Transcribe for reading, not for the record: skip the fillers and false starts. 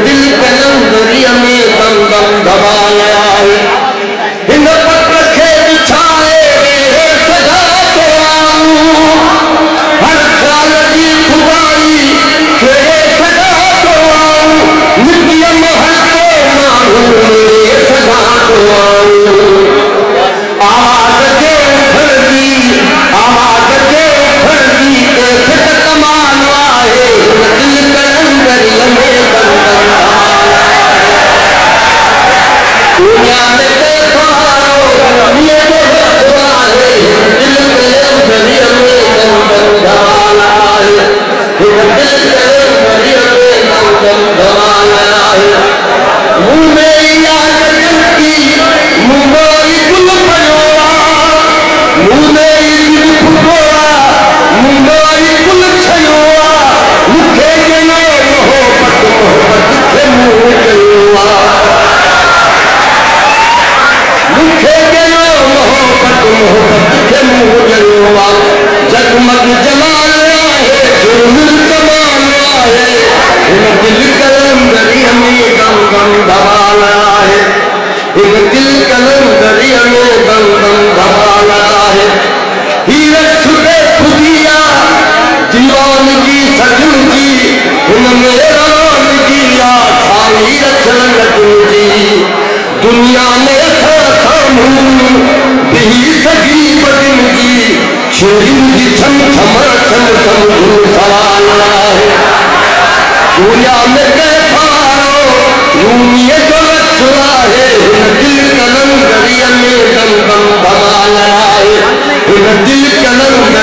दिल कलंदरी में दम दम धमाया है इन पत्र खे बिछाए वे सजा तो आऊं हर ख्याल की खुदाई खे सजा तो आऊं नित्य महल को मारूं मेरे सजा तो आऊं आवाज के उभर दी एक कमाल आए दिल कलंदरी में दम दम दुनिया में देखो ये जो है दिल कलंदरी में दम दम धमाना है दिल कलंदरी में दम दम धमाना है मुंह में याद की मुंबई गुल पयोड़ा मुंह में दिल फुटोड़ा मुंबई गुल छयोड़ा मुखे के मोहब्बत के मुंह चयोड़ा मुखे के मोहब्बत के मुंह चयोड़ा जगमग जमाल है झुरमुर कमाल है दिल कलंदरी में दम दम धमाना है दिल कलंदरी में दम दम धमाना है हीरे छुटे खुदिया दीवानगी सजूगी उनमें राम किया छाई रचन तुझी दुनिया में भी सगी बदनगी छोरी छम छम छम छम सवाल है दुनिया में कैफारो रूमिये जो चुरा है दिल कलंदरी में दम दम धमाना है दिल कलंदरी